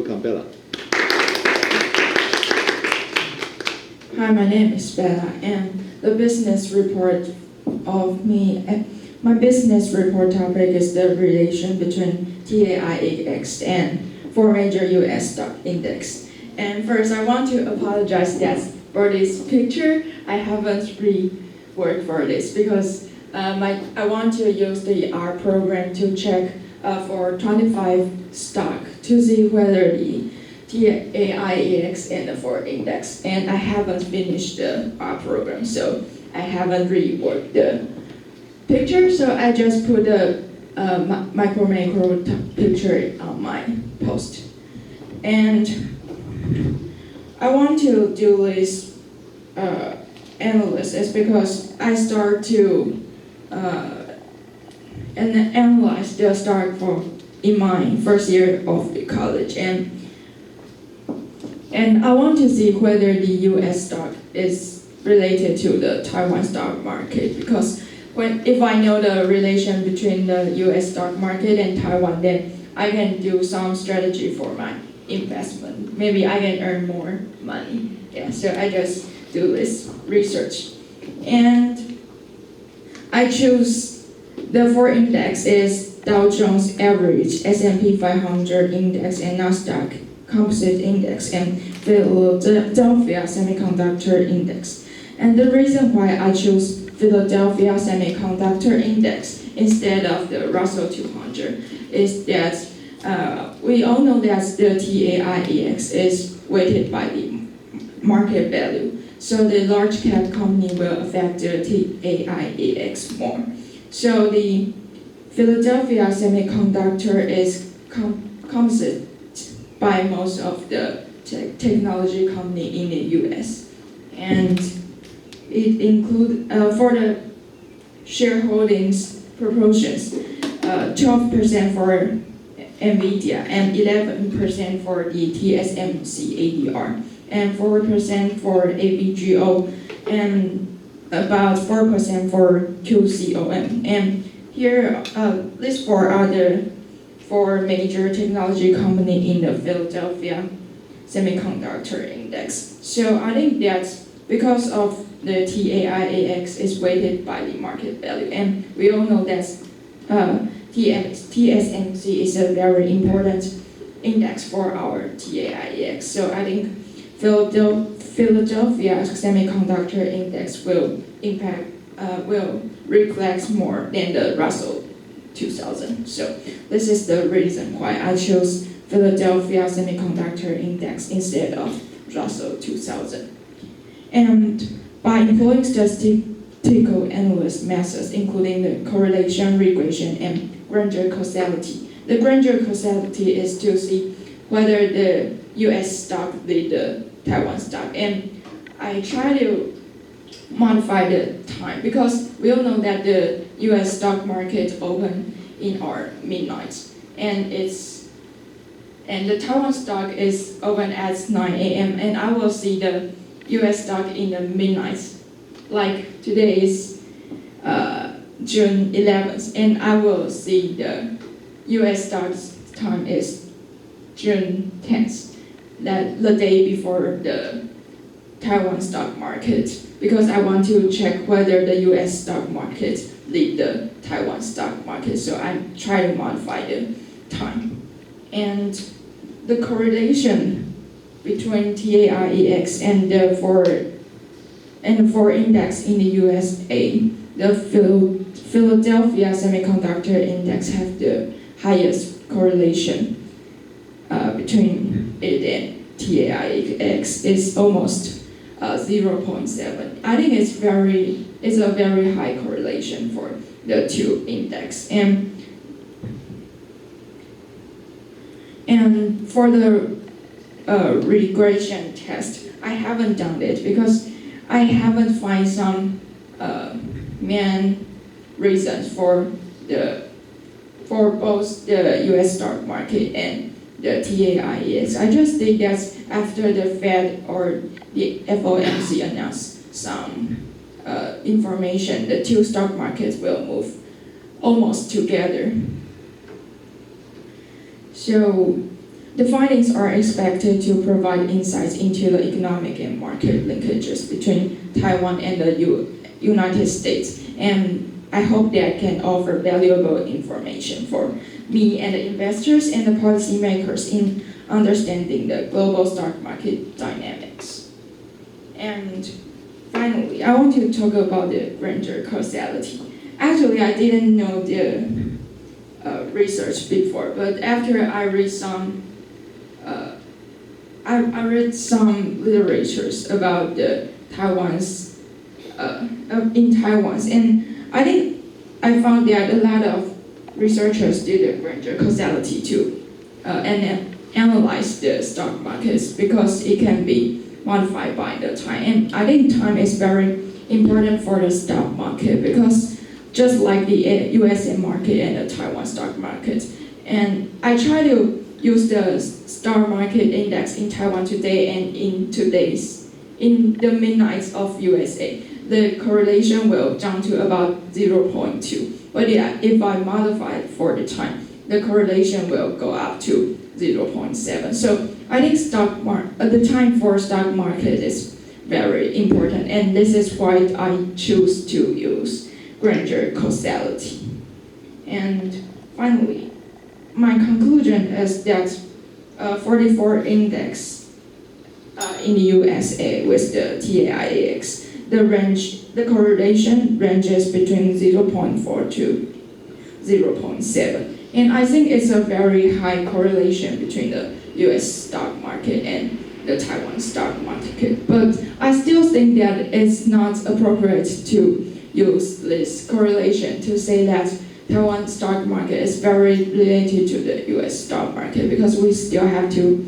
Welcome, Bella. Hi, my name is Bella, and the business report my business report topic is the relation between TAIEX and four major US stock index. And first, I want to apologize that for this picture, I haven't reworked for this because I want to use the R program to check for 25 stock to see whether the TAIEX and the 4 index, and I haven't finished the R program, so I haven't reworked the picture, so I just put the macro picture on my post. And I want to do this analysis because I start to analyze the stock in my first year of the college, and I want to see whether the US stock is related to the Taiwan stock market, because if I know the relation between the US stock market and Taiwan, then I can do some strategy for my investment. Maybe I can earn more money. Yeah, so I just do this research. And I choose the 4 index is Dow Jones Average, S&P 500 Index, and Nasdaq Composite Index, and Philadelphia Semiconductor Index. And the reason why I choose Philadelphia Semiconductor Index instead of the Russell 200 is that we all know that the TAIEX is weighted by the market value. So the large cap company will affect the TAIEX more. So the Philadelphia Semiconductor is composite by most of the technology company in the US. And it includes, for the shareholdings proportions, 12% for NVIDIA and 11% for the TSMC ADR, and 4% for ABGO, and about 4% for QCOM. And here, these 4 are the 4 major technology companies in the Philadelphia Semiconductor Index. So I think that's because of the TAIEX is weighted by the market value, and we all know that TSMC is a very important index for our TAIEX. So I think Philadelphia Semiconductor Index will reflect more than the Russell 2000. So this is the reason why I chose Philadelphia Semiconductor Index instead of Russell 2000. And by employing statistical analysis methods, including the correlation, regression, and Granger causality. The Granger causality is to see whether the US stock lead the Taiwan stock. And I try to modify the time because we all know that the US stock market open in our midnight, and the Taiwan stock is open at 9 a.m. and I will see the US stock in the midnight, like today is June 11th, and I will see the US stock's time is June 10th, that the day before the Taiwan stock market, because I want to check whether the US stock market lead the Taiwan stock market, so I try to modify the time. And the correlation between TAIEX and the 4 index in the USA, the Philadelphia Semiconductor Index have the highest correlation between it and TAIEX is almost 0.7. I think it's a very high correlation for the 2 index. And for the regression test, I haven't done it because I haven't find some main reasons for both the US stock market and the TAIEX. I just think that after the Fed or the FOMC announced some information, the 2 stock markets will move almost together. So The findings are expected to provide insights into the economic and market linkages between Taiwan and the United States, and I hope that can offer valuable information for me and the investors and the policymakers in understanding the global stock market dynamics. And finally, I want to talk about the Granger causality. Actually, I didn't know the research before, but after I read some I read some literatures about the Taiwan's in Taiwan's, and I think I found that a lot of researchers did the Granger causality to analyze the stock markets because it can be modified by the time. And I think time is very important for the stock market because just like the USA market and the Taiwan stock market. And I try to use the stock market index in Taiwan today and in the midnight of USA. The correlation will jump to about 0.2. But yeah, if I modify it for the time, the correlation will go up to 0.7. So I think the time for stock market is very important, and this is why I choose to use Granger causality. And finally, my conclusion is that 44 index in the USA with the TAIEX, the correlation ranges between 0.4 to 0.7. And I think it's a very high correlation between the US stock market and the Taiwan stock market. But I still think that it's not appropriate to use this correlation to say that Taiwan stock market is very related to the US stock market because we still have to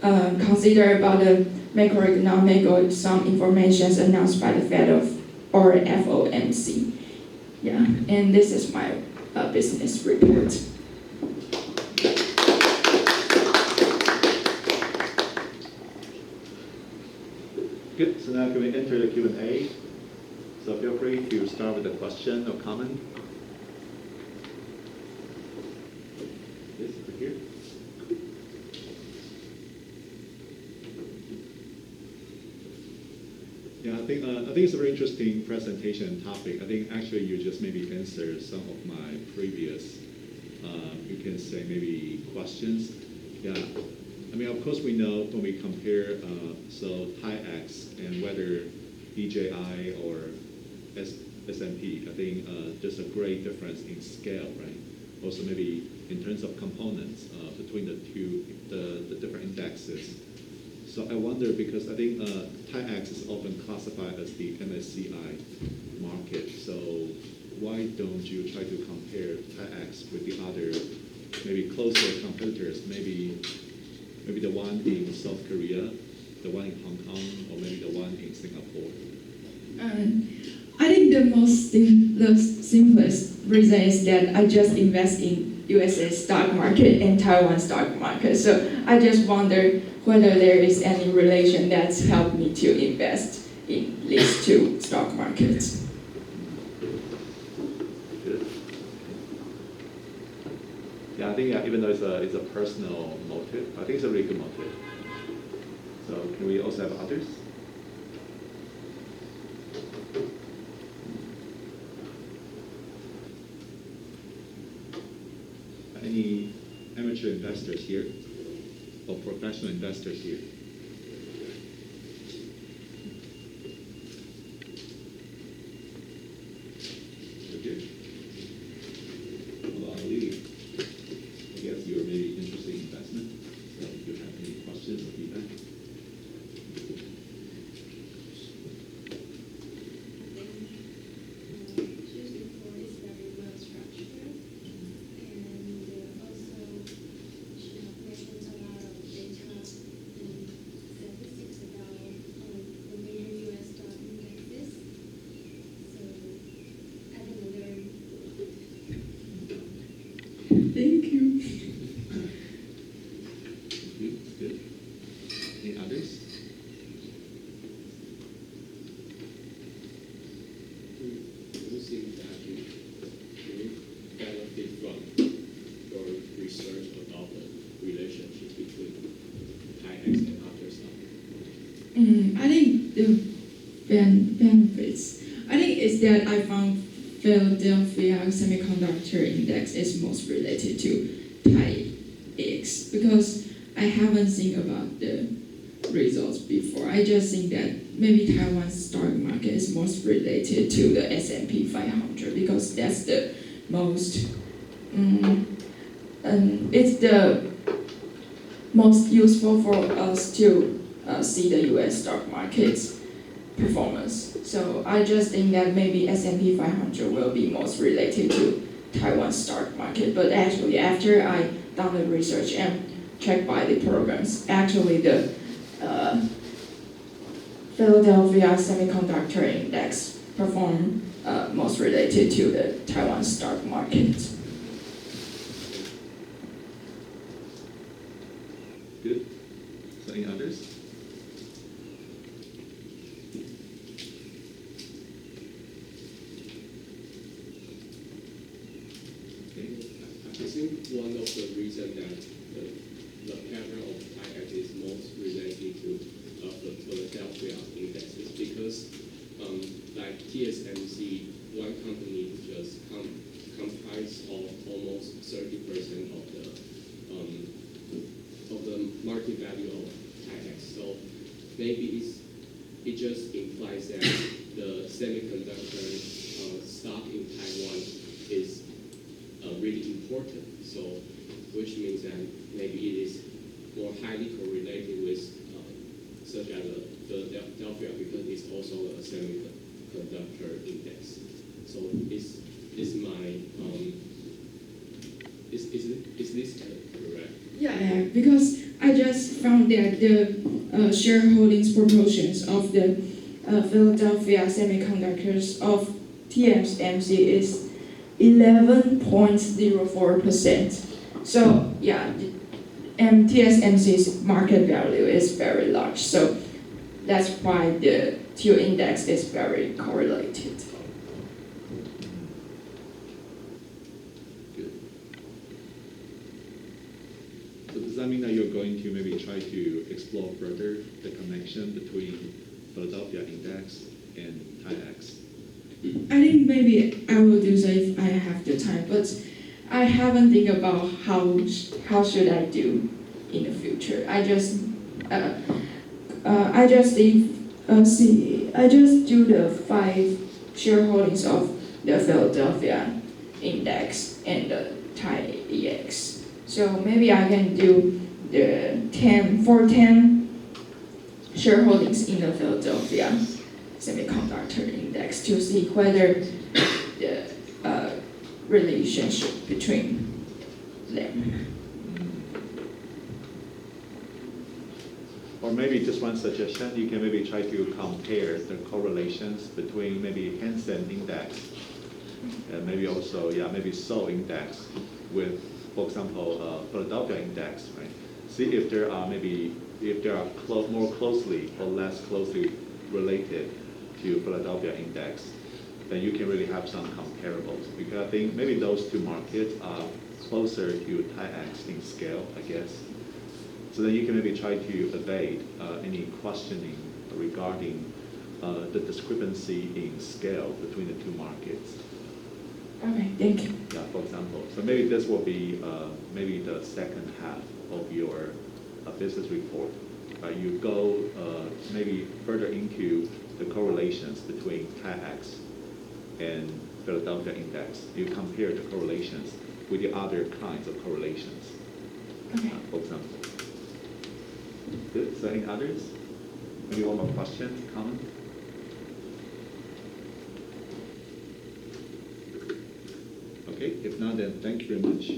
consider about the macroeconomic or some information announced by the Fed or FOMC. Yeah, and this is my business report. Good, so now can we enter the Q&A? So feel free to start with a question or comment. Yes, over here. Yeah, I think it's a very interesting presentation and topic. I think actually you just maybe answered some of my previous, you can say maybe questions. Yeah, I mean, of course we know when we compare, so TAIEX and whether DJI or S&P, I think there's a great difference in scale, right? Also maybe in terms of components between the two, the different indexes. So I wonder, because I think TAIEX is often classified as the MSCI market, so why don't you try to compare TAIEX with the other, maybe closer competitors, maybe the one in South Korea, the one in Hong Kong, or maybe the one in Singapore? I think the simplest reason is that I just invest in USA stock market and Taiwan stock market. So I just wonder whether there is any relation that's helped me to invest in these two stock markets. Good. Yeah, I think even though it's a personal motive, I think it's a really good motive. So can we also have others? Any amateur investors here or professional investors here? Okay. Well, Ali, I guess you're maybe interested in investment. So if you have any questions or feedback. Thank you. Good. Any others? We think that you benefit from your research about the TAIEX and other stuff? I think the benefits. I think it's that I found Philadelphia Semiconductor Index is most related to TAIEX because I haven't seen about the results before. I just think that maybe Taiwan's stock market is most related to the S&P 500 because that's the most, it's the most useful for us to see the U.S. stock market's performance. So I just think that maybe S&P 500 will be most related to Taiwan's stock market. But actually, after I done the research and checked by the programs, actually the Philadelphia Semiconductor Index perform most related to the Taiwan stock market. Good. So any others? I think one of the reasons that the pattern of TAIEX is most related to the Philadelphia index is because like TSMC, one company just comprise of almost 30% of the market value of TAIEX. So maybe it just implies that the semiconductor stock in Taiwan is really important. So, which means that maybe it is more highly correlated with such as Philadelphia because it's also a semiconductor index. So, is this correct? Yeah, because I just found that the shareholdings proportions of the Philadelphia Semiconductors of TSMC is 11.04%. So yeah, and TSMC's market value is very large. So that's why the two index is very correlated. Good. So does that mean that you're going to maybe try to explore further the connection between Philadelphia Index and TAIEX? I think maybe I will do so if I have the time, but I haven't think about how should I do in the future. I just do the 5 shareholdings of the Philadelphia Index and the TAIEX. So maybe I can do the 10 shareholdings in the Philadelphia Semiconductor Index to see whether the relationship between them. Or maybe just one suggestion, you can maybe try to compare the correlations between maybe Hansen Index and maybe also, maybe Seoul Index with, for example, Philadelphia Index, right? See if there are more closely or less closely related to Philadelphia Index, then you can really have some comparables. Because I think maybe those two markets are closer to TAIEX in scale, I guess. So then you can maybe try to evade any questioning regarding the discrepancy in scale between the two markets. Okay, thank you. Yeah, for example. So maybe this will be maybe the second half of your business report. You go maybe further into the correlations between TAIEX and Philadelphia Index. You compare the correlations with the other kinds of correlations, Okay. for example. Good. So any others? Maybe one more question, comment? Okay, if not, then thank you very much.